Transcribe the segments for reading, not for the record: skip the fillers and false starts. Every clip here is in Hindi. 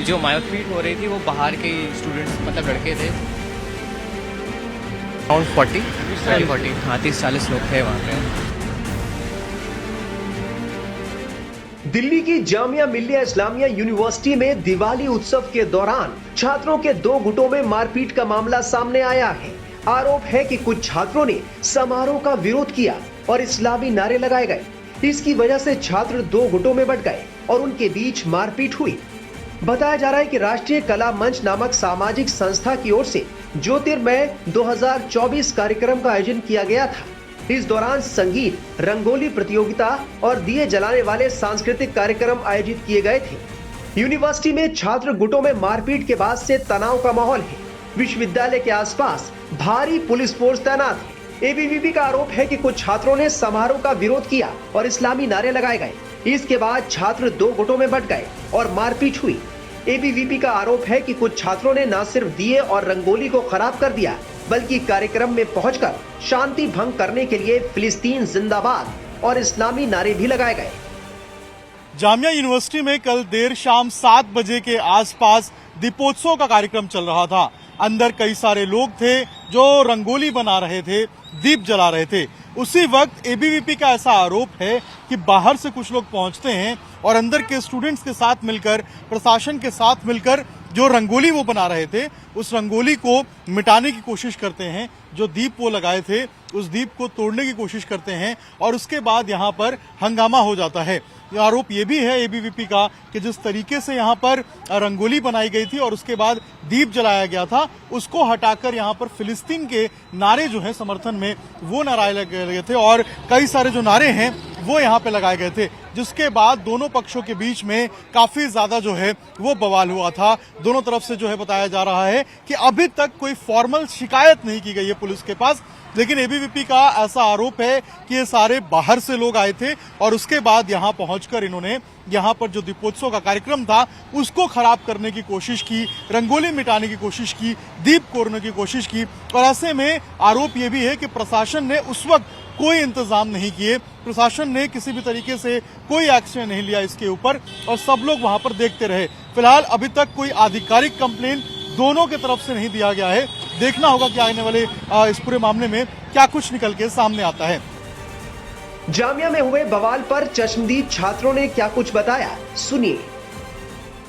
जो मारपीट हो रही थी वो बाहर के स्टूडेंट्स मतलब लड़के थे, अराउंड 40 हाँ 30-40 लोग थे वहाँ पे। दिल्ली की जामिया मिल्लिया इस्लामिया यूनिवर्सिटी में दिवाली उत्सव के दौरान छात्रों के दो गुटों में मारपीट का मामला सामने आया है। आरोप है कि कुछ छात्रों ने समारोह का विरोध किया और इस्लामी नारे लगाए गए। इसकी वजह से छात्र दो गुटों में बंट गए और उनके बीच मारपीट हुई। बताया जा रहा है कि राष्ट्रीय कला मंच नामक सामाजिक संस्था की ओर से ज्योतिर्मय 2024 कार्यक्रम का आयोजन किया गया था। इस दौरान संगीत, रंगोली प्रतियोगिता और दिए जलाने वाले सांस्कृतिक कार्यक्रम आयोजित किए गए थे। यूनिवर्सिटी में छात्र गुटों में मारपीट के बाद से तनाव का माहौल है। विश्वविद्यालय के आसपास भारी पुलिस फोर्स तैनात है। एबीवीपी का आरोप है कि कुछ छात्रों ने समारोह का विरोध किया और इस्लामी नारे लगाए गए। इसके बाद छात्र दो गुटों में बंट गए और मारपीट हुई। एबीवीपी का आरोप है कि कुछ छात्रों ने न सिर्फ दिए और रंगोली को खराब कर दिया, बल्कि कार्यक्रम में पहुंचकर शांति भंग करने के लिए फिलिस्तीन जिंदाबाद और इस्लामी नारे भी लगाए गए। जामिया यूनिवर्सिटी में कल देर शाम 7 बजे के आसपास दीपोत्सव का कार्यक्रम चल रहा था। अंदर कई सारे लोग थे जो रंगोली बना रहे थे, दीप जला रहे थे। उसी वक्त एबीवीपी का ऐसा आरोप है कि बाहर से कुछ लोग पहुंचते हैं और अंदर के स्टूडेंट्स के साथ मिलकर, प्रशासन के साथ मिलकर जो रंगोली वो बना रहे थे, उस रंगोली को मिटाने की कोशिश करते हैं। जो दीप वो लगाए थे, उस दीप को तोड़ने की कोशिश करते हैं और उसके बाद यहाँ पर हंगामा हो जाता है। आरोप ये भी है एबीवीपी का कि जिस तरीके से यहाँ पर रंगोली बनाई गई थी और उसके बाद दीप जलाया गया था, उसको हटाकर यहाँ पर फिलिस्तीन के नारे जो है समर्थन में वो नारे लगाए गए थे और कई सारे जो नारे हैं वो यहाँ पे लगाए गए थे, जिसके बाद दोनों पक्षों के बीच में काफी ज्यादा जो है वो बवाल हुआ था। दोनों तरफ से जो है बताया जा रहा है कि अभी तक कोई फॉर्मल शिकायत नहीं की गई है पुलिस के पास, लेकिन एबीवीपी का ऐसा आरोप है कि ये सारे बाहर से लोग आए थे और उसके बाद यहाँ पहुंचकर इन्होंने यहाँ पर जो दीपोत्सव का कार्यक्रम था उसको खराब करने की कोशिश की, रंगोली मिटाने की कोशिश की, दीप कोरने की कोशिश की। और ऐसे में आरोप ये भी है कि प्रशासन ने उस वक्त कोई इंतजाम नहीं किए, प्रशासन ने किसी भी तरीके से कोई एक्शन नहीं लिया इसके ऊपर और सब लोग वहां पर देखते रहे। फिलहाल अभी तक कोई आधिकारिक कंप्लेन दोनों की तरफ से नहीं दिया गया है। देखना होगा कि आने वाले इस पूरे मामले में क्या कुछ निकल के सामने आता है। जामिया में हुए बवाल पर चश्मदीद छात्रों ने क्या कुछ बताया, सुनिए।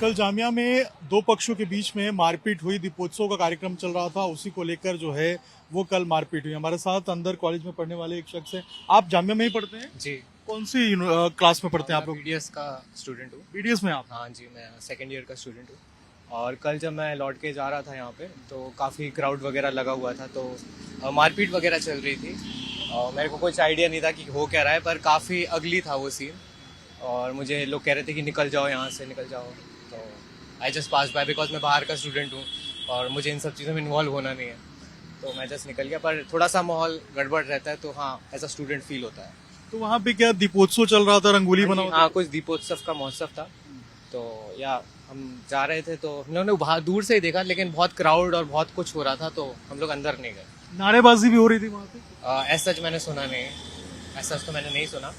कल जामिया में दो पक्षों के बीच में मारपीट हुई। दीपोत्सव का कार्यक्रम चल रहा था, उसी को लेकर जो है वो कल मारपीट हुई। हमारे साथ अंदर कॉलेज में पढ़ने वाले एक शख्स है। आप जामिया में ही पढ़ते हैं? जी। कौन सी क्लास में पढ़ते हैं आप लोग? बीडीएस का स्टूडेंट हूँ। बीडीएस में आप? हाँ जी, मैं सेकेंड ईयर का स्टूडेंट हूँ। और कल जब मैं लौट के जा रहा था यहाँ पे तो काफ़ी क्राउड वगैरह लगा हुआ था, तो मारपीट वगैरह चल रही थी। मेरे को कुछ आइडिया नहीं था कि हो क्या रहा है, पर काफ़ी अगली था वो सीन और मुझे लोग कह रहे थे कि निकल जाओ यहाँ से, निकल जाओ। तो I just pass by, because मैं बाहर का स्टूडेंट हूँ और मुझे इन सब चीज़ों में इन्वॉल्व होना नहीं है, तो मैं जस्ट निकल गया। पर थोड़ा सा माहौल गड़बड़ रहता है, तो हाँ एज अ स्टूडेंट फील होता है। तो वहाँ पे क्या दीपोत्सव चल रहा था, रंगोली बना? हाँ, कुछ दीपोत्सव का महोत्सव था। तो या हम जा रहे थे तो हम लोगों ने बाहर दूर से ही देखा, लेकिन बहुत क्राउड और बहुत कुछ हो रहा था, तो हम लोग अंदर नहीं गए। नारेबाजी भी हो रही थी वहाँ पे? ऐसा सच मैंने सुना नहीं, ऐसा तो मैंने नहीं सुना,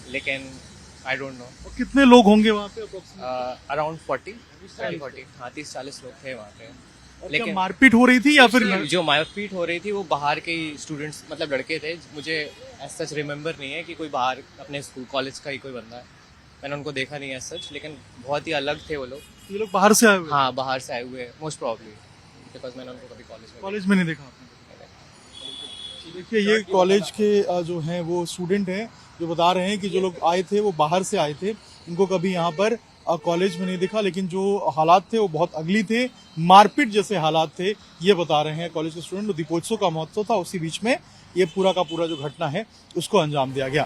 लेकिन आई डोंट नो। और कितने लोग होंगे वहाँ पे? अराउंड 40 हाँ 30-40 लोग थे वहाँ पे। लेकिन मारपीट हो रही थी या फिर? जो मारपीट हो रही थी वो बाहर के स्टूडेंट्स मतलब लड़के थे। मुझे ऐसा सच रिमेम्बर नहीं है कि कोई बाहर अपने स्कूल कॉलेज का ही कोई बंदा है, मैंने उनको देखा नहीं है सच, लेकिन बहुत ही अलग थे वो लोग। ये लोग बाहर से आए हुए? हाँ, बाहर से आए हुए मोस्ट प्रॉब्ली, बिकॉज मैंने उनको कभी कॉलेज में नहीं देखा आपने? देखिए ये कॉलेज के जो हैं वो स्टूडेंट हैं जो बता रहे हैं कि जो लोग आए थे वो बाहर से आए थे, उनको कभी यहाँ पर कॉलेज में नहीं देखा, लेकिन जो हालात थे वो बहुत अगली थे, मारपीट जैसे हालात थे, ये बता रहे हैं कॉलेज के स्टूडेंट। दीपोत्सव का महोत्सव था, उसी बीच में ये पूरा का पूरा जो घटना है उसको अंजाम दिया गया।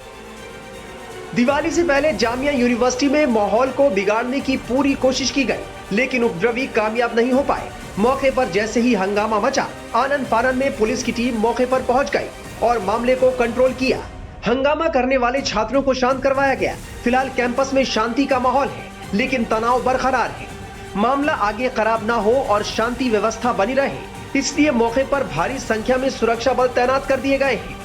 दिवाली से पहले जामिया यूनिवर्सिटी में माहौल को बिगाड़ने की पूरी कोशिश की गई, लेकिन उपद्रवी कामयाब नहीं हो पाए। मौके पर जैसे ही हंगामा मचा, आनन फानन में पुलिस की टीम मौके पर पहुंच गई और मामले को कंट्रोल किया। हंगामा करने वाले छात्रों को शांत करवाया गया। फिलहाल कैंपस में शांति का माहौल है, लेकिन तनाव बरकरार है। मामला आगे खराब ना हो और शांति व्यवस्था बनी रहे, इसलिए मौके पर भारी संख्या में सुरक्षा बल तैनात कर दिए गए हैं।